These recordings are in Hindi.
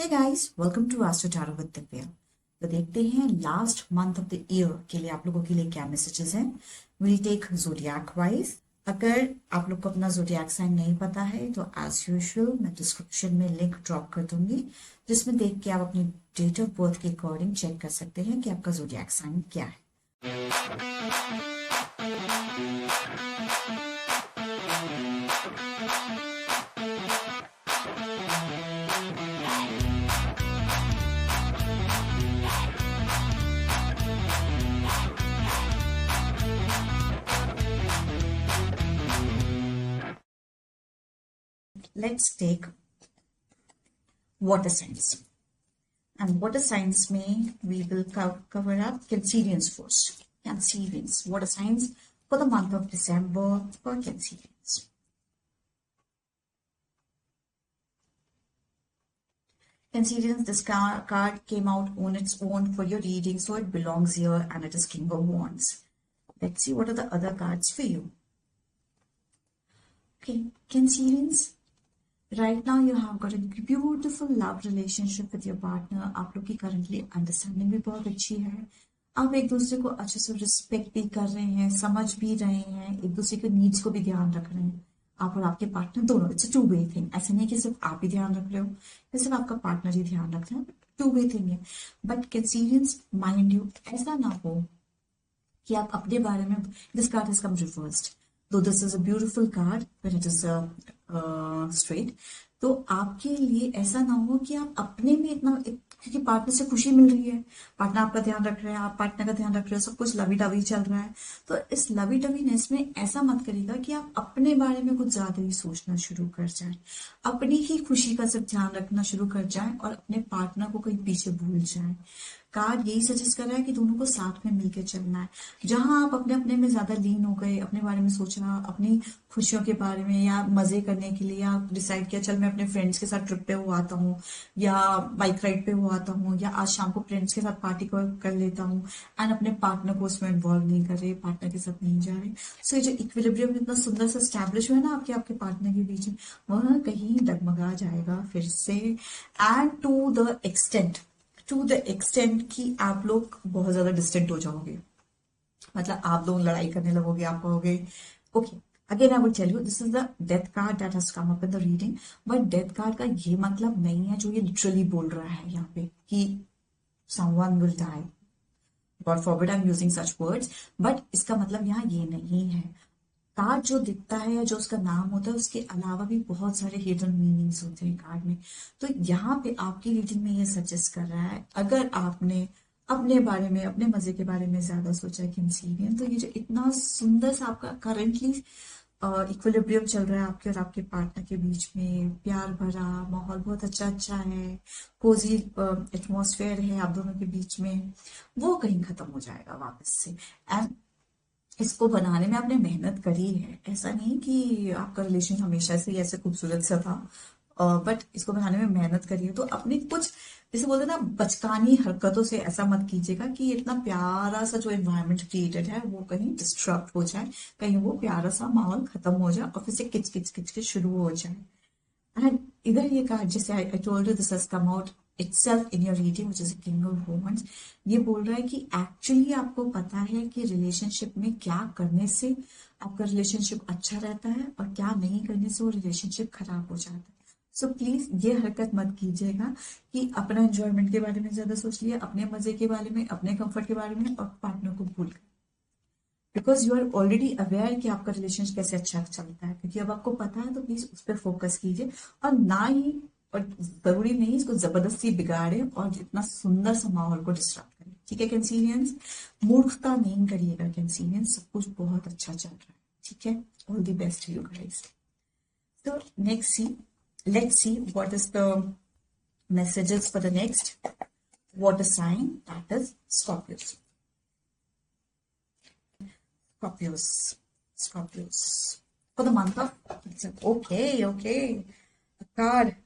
Hey guys, welcome to astro tarot with Divya. तो देखते हैं last month of the year के लिए आप लोगों के लिए क्या मैसेजेस हैं। Will take zodiac wise. अगर आप लोग को अपना ज़ोडिएक साइन नहीं पता है तो एज यूजुअल मैं डिस्क्रिप्शन में लिंक ड्रॉप कर दूंगी, जिसमें देख के आप अपनी डेट ऑफ बर्थ के अकॉर्डिंग चेक कर सकते हैं कि आपका ज़ोडिएक साइन क्या है। Let's take water signs. And water signs में we will cover up Cancerians first. Cancerians, water signs for the month of December for Cancerians. Cancerians, this card came out on its own for your reading, so it belongs here, and it is King of Wands. Let's see what are the other cards for you. Okay, Cancerians, right now you have got a beautiful love relationship with your partner. आप लोग की currently understanding भी बहुत अच्छी है. आप एक दूसरे को अच्छे से रिस्पेक्ट भी कर रहे हैं, समझ भी रहे हैं, एक दूसरे के नीड्स को भी ध्यान रख रहे हैं. आप और आपके पार्टनर दोनों, it's a to way thing. ऐसा नहीं कि सिर्फ आप ही ध्यान रख रहे हो या सिर्फ आपका पार्टनर ही ध्यान रख रहा है. टू वे थिंग है. बट कैंसेरियंस, माइंड यू, ऐसा ना हो कि आप अपने बारे में, this card has come reversed, though this is a beautiful card when it is straight. तो आपके लिए ऐसा ना हो कि आप अपने में इतना, क्योंकि पार्टनर से खुशी मिल रही है, पार्टनर आपका ध्यान रख रहा है, आप पार्टनर का ध्यान रख रहे हो, सब कुछ लवी डवी चल रहा है. तो इस लवी डवीनेस में ऐसा मत करिएगा कि आप अपने बारे में कुछ ज्यादा ही सोचना शुरू कर जाएं, अपनी ही खुशी का सिर्फ ध्यान रखना शुरू कर जाएं और अपने पार्टनर को कहीं पीछे भूल जाएं. कार्ड यही सजेस्ट कर रहा है कि दोनों को साथ में मिलकर चलना है. जहां आप अपने अपने में ज्यादा लीन हो गए, अपने बारे में सोचना, अपनी खुशियों के बारे में, या मजे करने के लिए, या डिसाइड किया चल मैं अपने फ्रेंड्स के साथ ट्रिप पे हो आता हूँ, या बाइक राइड पे हो आता हूँ, या आज शाम को फ्रेंड्स के साथ पार्टी कर लेता हूँ, एंड अपने पार्टनर को उसमें इन्वॉल्व नहीं कर रहे, पार्टनर के साथ नहीं जा रहे. सो ये जो इक्विलिब्रियम इतना सुंदर से स्टैब्लिश हुआ है ना आपके पार्टनर के बीच में, वह कहीं डगमगा जाएगा फिर से. एंड टू द एक्सटेंट कि आप लोग बहुत ज्यादा डिस्टेंट हो जाओगे. मतलब आप लोग लड़ाई करने लगोगे, आप कहोगे okay. Again I would tell you, this is the death card that has come up in the reading. But death card का ये मतलब नहीं है जो ये लिटरली बोल रहा है यहाँ पे कि someone will die. God forbid I am using such words, but इसका मतलब यहाँ ये नहीं है. कार्ड जो दिखता है या जो उसका नाम होता है, उसके अलावा भी बहुत सारे हिडन मीनिंग्स होते हैं कार्ड में. तो यहाँ पे आपकी रीडिंग में ये सजेस्ट कर रहा है, अगर आपने अपने बारे में, अपने मजे के बारे में ज्यादा सोचा है कैंसेरियन, तो ये जो इतना सुंदर सा आपका करेंटली इक्विलिब्रियम चल रहा है आपके और आपके पार्टनर के बीच में, प्यार भरा माहौल बहुत अच्छा है, कोजी एटमॉस्फेयर है आप दोनों के बीच में, वो कहीं खत्म हो जाएगा वापस से. एंड इसको बनाने में आपने मेहनत करी है. ऐसा नहीं कि आपका रिलेशन हमेशा से ही ऐसे खूबसूरत सा था, बट इसको बनाने में मेहनत करी है. तो अपनी कुछ, जैसे बोलते हैं ना, बचकानी हरकतों से ऐसा मत कीजिएगा कि इतना प्यारा सा जो एनवायरनमेंट क्रिएटेड है वो कहीं डिस्ट्रक्ट हो जाए, कहीं वो प्यारा सा माहौल खत्म हो जाए और फिर से किच किच किच किच शुरू हो जाए. एंड इधर ये कहा, जैसे I told you, this has come out itself in your reading, which is a king of wands. ये बोल रहा है कि एक्चुअली आपको पता है कि रिलेशनशिप में क्या करने से आपका रिलेशनशिप अच्छा रहता है और क्या नहीं करने से वो रिलेशनशिप खराब हो जाता है. सो प्लीज ये हरकत मत कीजिएगा कि अपना एंजॉयमेंट के बारे में ज्यादा सोच लिया, अपने मजे के बारे में, अपने कंफर्ट के बारे में, और पार्टनर को भूल गए. Because you are already aware कि आपका रिलेशनशिप कैसे अच्छा चलता है, क्योंकि अब आपको पता है. तो प्लीज उस पर फोकस कीजिए, और ना ही, और जरूरी नहीं इसको जबरदस्ती बिगाड़े और इतना सुंदर सा माहौल को डिस्टर्ब करें. ठीक है कैंसेरियंस, मूर्खता नहीं करिएगा कैंसेरियंस, सब कुछ बहुत अच्छा चल रहा है. ठीक है, all the best you guys. तो let's see what is the messages for the next water sign, that is Scorpios. For the month of, okay, a card.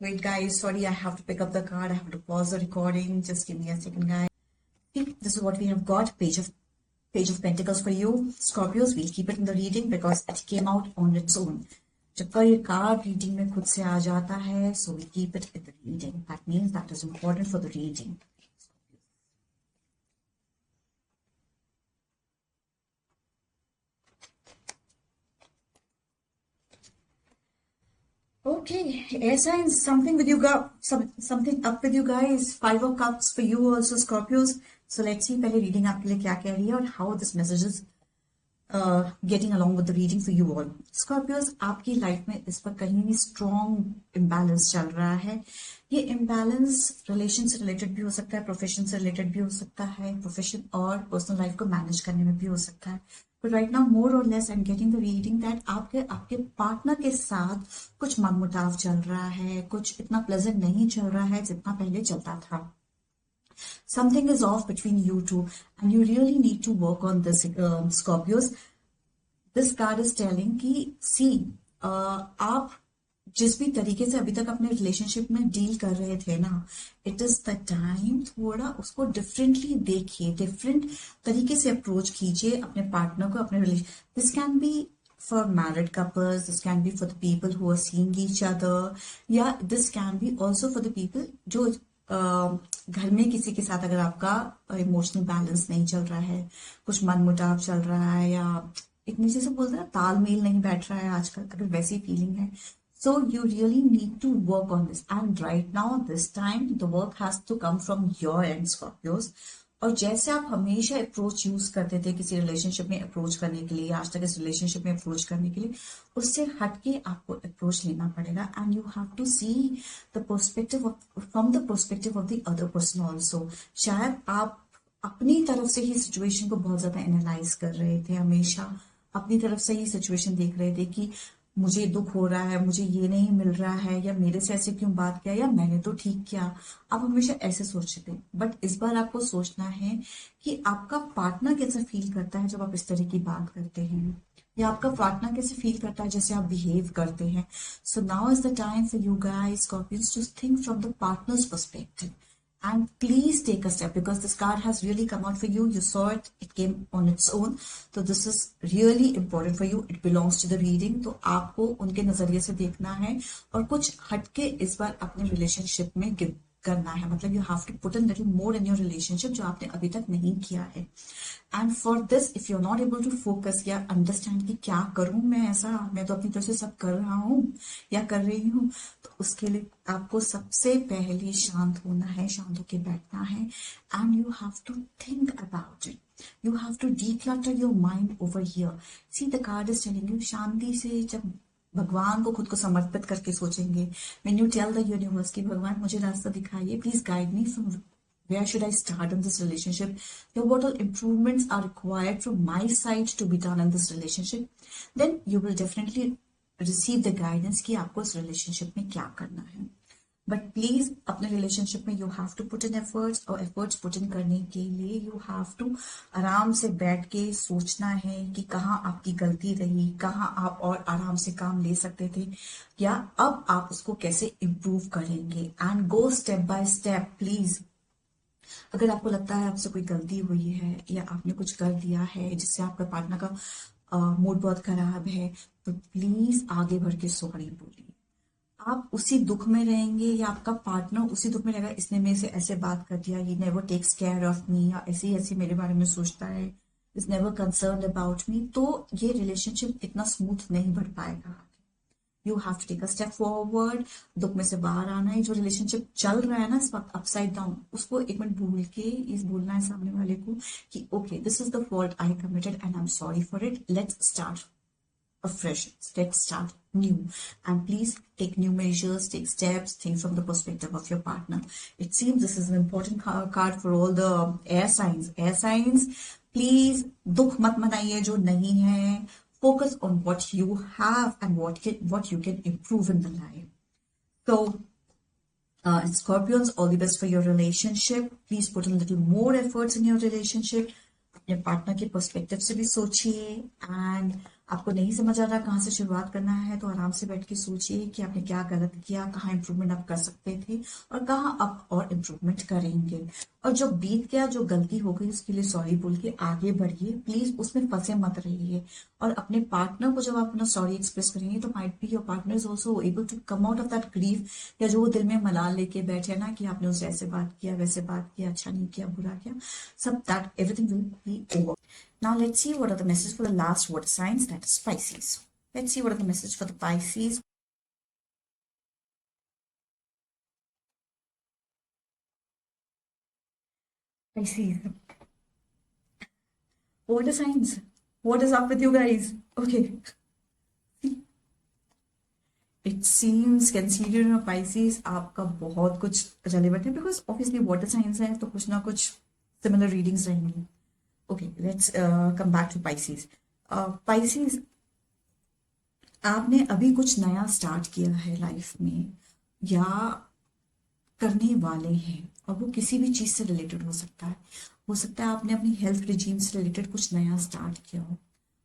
Wait guys, sorry, I have to pick up the card. I have to pause the recording. Just give me a second, guys. See, this is what we have got. Page of Pentacles for you, Scorpios. We'll keep it in the reading because it came out on its own. जब का ये कार्ड रीडिंग में खुद से आ जाता है, so we keep it in the reading. That means that is important for the reading. Okay, air signs, something with you guys, something up with you guys. 5 of Cups for you also, Scorpios. So let's see पहले reading आपके लिए क्या कह रही है और how this message is getting along with the reading for you all. Scorpios, आपकी लाइफ में इस पर कहीं भी स्ट्रॉन्ग इम्बैलेंस चल रहा है. ये इम्बैलेंस रिलेशन से रिलेटेड भी हो सकता है, प्रोफेशन से रिलेटेड भी हो सकता है, प्रोफेशन और पर्सनल लाइफ को मैनेज करने में भी हो सकता है. But right now, more or less, I'm getting the reading that आपके पार्टनर के साथ कुछ मनमुटाव चल रहा है, कुछ इतना प्लेजेंट नहीं चल रहा है जितना पहले चलता था. Something is off between you two, and you really need to work on this, Scorpios. This card is telling कि see, आप जिस भी तरीके से अभी तक अपने रिलेशनशिप में डील कर रहे थे ना, इट इज द टाइम थोड़ा उसको डिफरेंटली देखिए, डिफरेंट तरीके से अप्रोच कीजिए अपने पार्टनर को, अपने relation. This can be for married couples, this can be for the people who are seeing each other, या this can be also for the people जो घर में किसी के साथ अगर आपका इमोशनल बैलेंस नहीं चल रहा है, कुछ मनमुटाव चल रहा है, या एक नीचे से बोलते हैं तालमेल नहीं बैठ रहा है आजकल, अगर वैसी फीलिंग है. So you really need to work on this, and right now this time the work has to come from your end, Scorpios. और जैसे आप हमेशा अप्रोच यूज करते थे किसी रिलेशनशिप में अप्रोच करने के लिए, आज तक इस रिलेशनशिप में अप्रोच करने के लिए, उससे हटके आपको अप्रोच लेना पड़ेगा. And you have to see the perspective from the perspective of the other person also. शायद आप अपनी तरफ से ही सिचुएशन को बहुत ज्यादा एनालाइज कर रहे थे, हमेशा अपनी तरफ से ही सिचुएशन देख रहे थे कि मुझे दुख हो रहा है, मुझे ये नहीं मिल रहा है, या मेरे से ऐसे क्यों बात किया, या मैंने तो ठीक किया. आप हमेशा ऐसे सोचते थे, बट इस बार आपको सोचना है कि आपका पार्टनर कैसा फील करता है जब आप इस तरह की बात करते हैं, या आपका पार्टनर कैसे फील करता है जैसे आप बिहेव करते हैं. So now is the time for you guys, Scorpions, to think from the partner's perspective. And please take a step, because this card has really come out for you. You saw it, it came on its own. So this is really important for you. It belongs to the reading. तो आपको उनके नजरिए से देखना है और कुछ हटके इस बार अपने रिलेशनशिप में करना है. मतलब you have to put in little more in your relationship, जो आपने अभी तक नहीं किया है. And for this, if you are not able to focus या अंडरस्टैंड कि क्या करूं मैं, ऐसा मैं तो अपनी तरफ से सब कर रहा हूं या कर रही हूं, तो उसके लिए आपको सबसे पहले शांत होना है, शांत होकर बैठना है. And you have to think about it. You have to declutter your mind over here. See the card is telling you, शांति से जब भगवान को खुद को समर्पित करके सोचेंगे, when you tell the universe कि भगवान मुझे रास्ता दिखाइए, please guide me from where should I start in this relationship, या what all improvements are required from my side to be done in this relationship, then you will definitely receive the guidance कि आपको इस relationship में क्या करना है. बट प्लीज अपने रिलेशनशिप में you have to put in efforts, और एफर्ट्स पुट इन करने के लिए यू हैव टू आराम से बैठ के सोचना है कि कहाँ आपकी गलती रही, कहाँ आप और आराम से काम ले सकते थे, या अब आप उसको कैसे इम्प्रूव करेंगे. And go step by step. Please, अगर आपको लगता है आपसे कोई गलती हुई है या आपने कुछ कर दिया है जिससे आपका पार्टनर का मूड बहुत खराब है, तो प्लीज आगे बढ़ के सॉरी बोलिए. आप उसी दुख में रहेंगे या आपका पार्टनर उसी दुख में रहेगा, इसने मेरे से ऐसे बात कर दिया, ये never takes care of me, या ऐसे ऐसे मेरे बारे में सोचता है, is never concern about me, तो ये रिलेशनशिप इतना स्मूथ नहीं बढ़ पाएगा. You have to take a step forward. दुख में से बाहर आना है. जो रिलेशनशिप चल रहा है ना इस वक्त अपसाइड डाउन, उसको एक मिनट भूल के इस बोलना है सामने वाले को कि okay, this is the fault I committed and I am sorry for it. Let's start afresh. Let's start new, and please take new measures, take steps, think from the perspective of your partner. It seems this is an important card for all the air signs. Air signs, please dukh mat manaiye jo nahi hai. Focus on what you have and what you can improve in the life. So Scorpions, all the best for your relationship. Please put in a little more efforts in your relationship. अपने पार्टनर के पर्सपेक्टिव से भी सोचिए, एंड आपको नहीं समझ आ रहा कहाँ से शुरुआत करना है, तो आराम से बैठ के सोचिए कि आपने क्या गलत किया, कहाँ इम्प्रूवमेंट आप कर सकते थे और कहाँ आप और इम्प्रूवमेंट करेंगे। और जो बीत गया, जो गलती हो गई, उसके लिए सॉरी बोल के आगे बढ़िए। प्लीज उसमें फंसे मत रहिए। और अपने पार्टनर को जब आप अपना सॉरी एक्सप्रेस करेंगे तो might be your partner is also able to come out of that grief, या जो वो दिल में मलाल लेके बैठे ना कि आपने उससे ऐसे बात किया, वैसे बात किया, अच्छा नहीं किया, बुरा किया, सब that everything will be over. Now let's see what are the messages for the last water signs, that is Pisces. Let's see what are the messages for the Pisces. Pisces. Water signs. What is up with you guys? Okay. It seems Cancerian और Pisces आपका बहुत कुछ relevant है, because obviously water signs है तो कुछ ना कुछ similar readings रहेंगी. Okay, let's come back to Pisces. Pisces, आपने अभी कुछ नया स्टार्ट किया है लाइफ में या करने वाले हैं, और वो किसी भी चीज़ से रिलेटेड हो सकता है आपने अपनी हेल्थ रिजीम से रिलेटेड कुछ नया स्टार्ट किया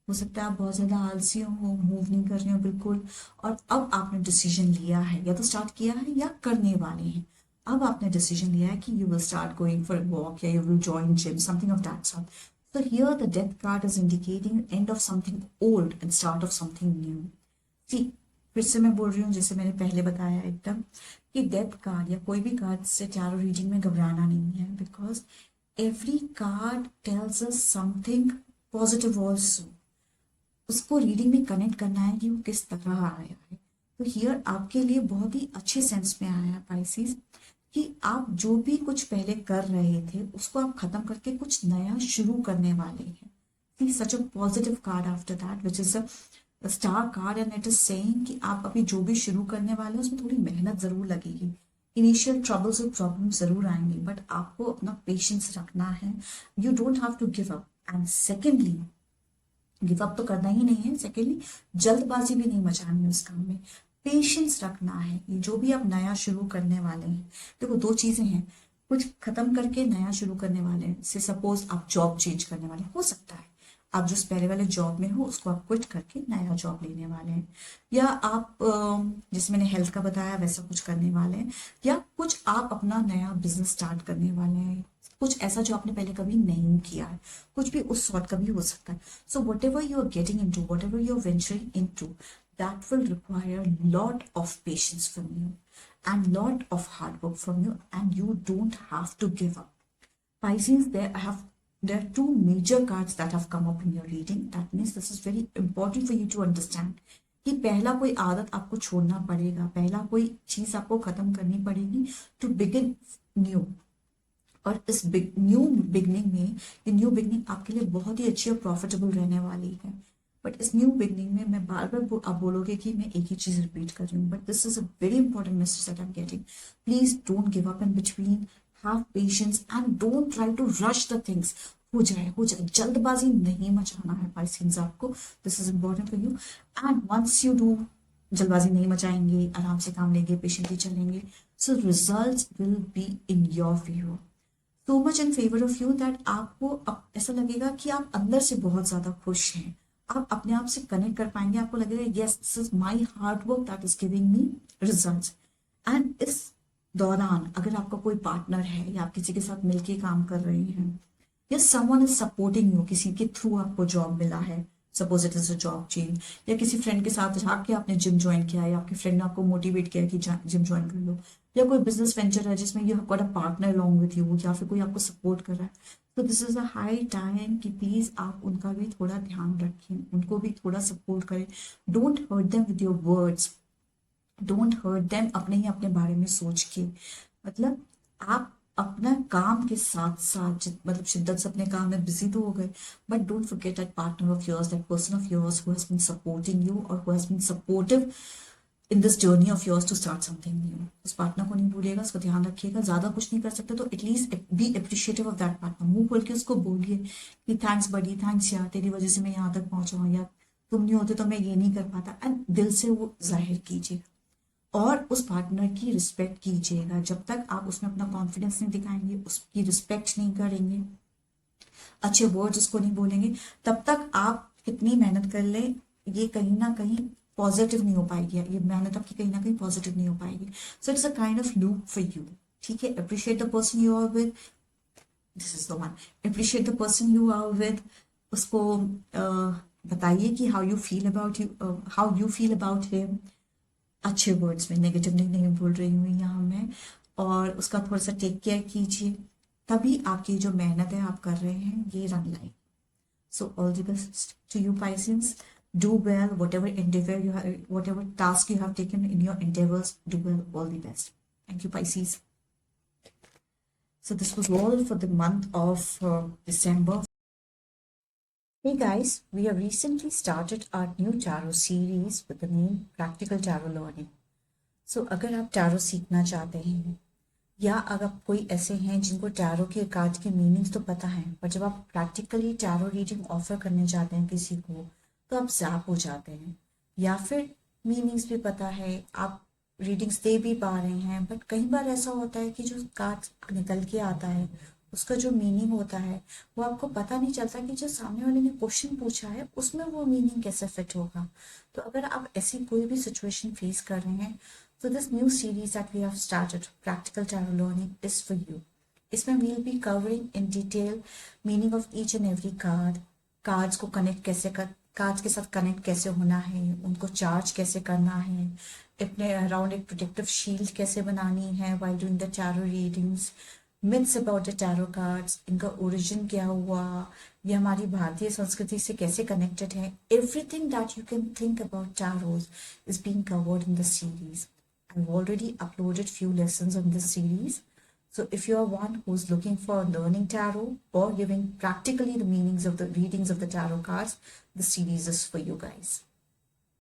हो सकता है आप बहुत ज़्यादा आलसी हो, मूव नहीं कर रहे हो बिल्कुल, और अब आपने डिसीजन लिया है, या तो स्टार्ट किया है या करने वाले हैं, अब आपने डिसीजन लिया है कि you will start going for walk या you will join gym, something of that sort. So here the death card is indicating end of something old and start of something new. See, फिर से मैं बोल रही हूँ जैसे मैंने पहले बताया एकदम, कि डेथ कार्ड या कोई भी कार्ड से टैरो रीडिंग में घबराना नहीं है, because every card tells us something positive also. उसको रीडिंग में कनेक्ट करना है कि वो किस तरह आया है. तो हियर आपके लिए बहुत ही अच्छे सेंस में आया है पाइसिस, कि आप जो भी कुछ पहले कर रहे थे उसको आप खत्म करके कुछ नया शुरू करने वाले हैं. See, such a positive card after that, which is a star card, and it is saying कि आप अभी जो भी शुरू करने वाले हैं उसमें थोड़ी मेहनत जरूर लगेगी. इनिशियल ट्रबल्स और प्रॉब्लम जरूर आएंगे, बट आपको अपना पेशेंस रखना है. You don't have to give up. And secondly, give up तो करना ही नहीं है. सेकेंडली, जल्दबाजी भी नहीं मचानी है उस काम में. पेशेंस रखना है. ये जो भी आप नया शुरू करने वाले हैं, देखो दो चीजें हैं, कुछ खत्म करके नया शुरू करने वाले हैं. से सपोज आप जॉब चेंज करने वाले, हो सकता है आप जो पहले वाले जॉब में हो उसको आप क्विट करके नया जॉब लेने वाले हैं, या आप जैसे मैंने हेल्थ का बताया वैसा कुछ करने वाले हैं, या कुछ आप अपना नया बिजनेस स्टार्ट करने वाले हैं, कुछ ऐसा जो आपने पहले कभी नहीं किया है, कुछ भी उस सॉर्ट का भी हो सकता है. So whatever you are getting into, whatever you are venturing into, that will require a lot of patience from you and lot of hard work from you, and you don't have to give up. Pisces, there are two major cards that have come up in your reading. That means this is very important for you to understand कि पहला कोई आदत आपको छोड़ना पड़ेगा, पहला कोई चीज आपको खत्म करनी पड़ेगी टू बिगिन न्यू. और इस न्यू बिगनिंग में, ये न्यू बिगनिंग आपके लिए बहुत ही अच्छी और प्रॉफिटेबल रहने वाली है. बट इस न्यू बिगनिंग में मैं बार बार आप बोलोगे कि मैं एक ही चीज रिपीट कर रही हूँ, but this is a very important message that I am getting. Please don't give up in between. Have patience and don't try to rush the things. हो जाए, जल्दबाजी नहीं मचाना है पाइसेंस आपको. This is important for you. And once you do, जल्दबाजी नहीं मचाएंगे, आराम से काम लेंगे, पेशेंटली चलेंगे, so results will be in your favour, so much in favour of you, that आपको ऐसा लगेगा कि आप अंदर से बहुत ज्यादा खुश हैं. आप अपने आप से कनेक्ट कर पाएंगे. आपको लगेगा yes, this is my hard work that is giving me results. And इस दौरान अगर आपका कोई पार्टनर है या आप किसी के साथ मिलके काम कर रहे हैं, या समवन इज सपोर्टिंग यू, किसी के थ्रू आपको जॉब मिला है, suppose it is a job change, या किसी फ्रेंड के साथ जाके आपने जिम ज्वाइन किया है, या आपके फ्रेंड ने आपको मोटिवेट किया कि जिम ज्वाइन कर लो, या कोई बिजनेस वेंचर है जिसमें you have got a partner along with you, या फिर कोई आपको सपोर्ट कर रहा है, तो this is a high time कि प्लीज आप उनका भी थोड़ा ध्यान रखें, उनको भी थोड़ा सपोर्ट करें. Don't hurt them with your words, don't hurt them अपने ही अपने बारे में सोच के. मतलब आप अपना काम के साथ साथ मतलब शिद्दत से अपने काम में बिजी तो हो गए, but don't forget that partner of yours, that person of yours who has been supporting you और who has been supportive in this journey of yours to start something new. उस पार्टनर को नहीं भूलिएगा, उसका ध्यान रखिएगा. ज्यादा कुछ नहीं कर सकते तो at least be appreciative of that partner. मुंह खोल के उसको बोलिए कि थैंक्स बडी, थैंक्स यार, तेरी वजह से मैं यहाँ तक पहुंचा हूँ, या तुम नहीं होते तो मैं ये नहीं कर पाता. एंड दिल से वो जाहिर कीजिए और उस पार्टनर की रिस्पेक्ट कीजिएगा. जब तक आप उसमें अपना कॉन्फिडेंस नहीं दिखाएंगे, उसकी रिस्पेक्ट नहीं करेंगे, अच्छे वर्ड्स उसको नहीं बोलेंगे, तब तक आप कितनी मेहनत कर ले, ये कहीं ना कहीं पॉजिटिव नहीं हो पाएगी, ये मेहनत आपकी कहीं ना कहीं पॉजिटिव नहीं हो पाएगी. So it's a kind of loop for you. ठीक है, appreciate the person you are with. This is the one. Appreciate the person you are with. उसको बताइए कि how you feel about you, how you feel about him. अच्छे वर्ड्स में, नेगेटिव नहीं बोल रही हूँ यहाँ मैं. और उसका थोड़ा सा टेक केयर कीजिए, तभी आपकी जो मेहनत है आप कर रहे हैं ये रंग लाएगी. So all the best to you, Pisces. Do well, whatever endeavor you have, whatever task you have taken in your endeavors, do well, all the best. Thank you, Pisces. So this was all for the month of December. Hey guys, we have recently started our new tarot series with the name Practical Tarot Learning. So अगर आप tarot सीखना चाहते हैं, या अगर कोई ऐसे हैं जिनको टैरो के कार्ड के मीनिंग्स तो पता है, पर जब आप प्रैक्टिकली टैरो रीडिंग ऑफर करने चाहते हैं किसी को, तो आप ज़ैप हो जाते हैं. या फिर मीनिंग्स भी पता है, आप रीडिंग्स दे भी पा रहे हैं, बट कई बार ऐसा होता है कि जो कार्ड निकल के आता है उसका जो मीनिंग होता है वो आपको पता नहीं चलता कि जो सामने वाले ने क्वेश्चन पूछा है उसमें वो मीनिंग कैसे फिट होगा. तो अगर आप ऐसी कोई भी सिचुएशन फेस कर रहे हैं, so this new series that we have started, Practical Tarot Learning, is for you. इसमें we'll be covering in detail meaning of each and every card, cards को connect कैसे कर, cards के साथ connect कैसे होना है, उनको charge कैसे करना है, अपने around एक protective shield कैसे बनानी है while doing the tarot readings, myths about the tarot cards, इनका origin क्या हुआ, ये हमारी भारतीय संस्कृति से कैसे connected है. Everything that you can think about tarot is being covered in the series. I've already uploaded few lessons on this series. So if you are one who's looking for learning tarot or giving practically the meanings of the readings of the tarot cards, the series is for you guys.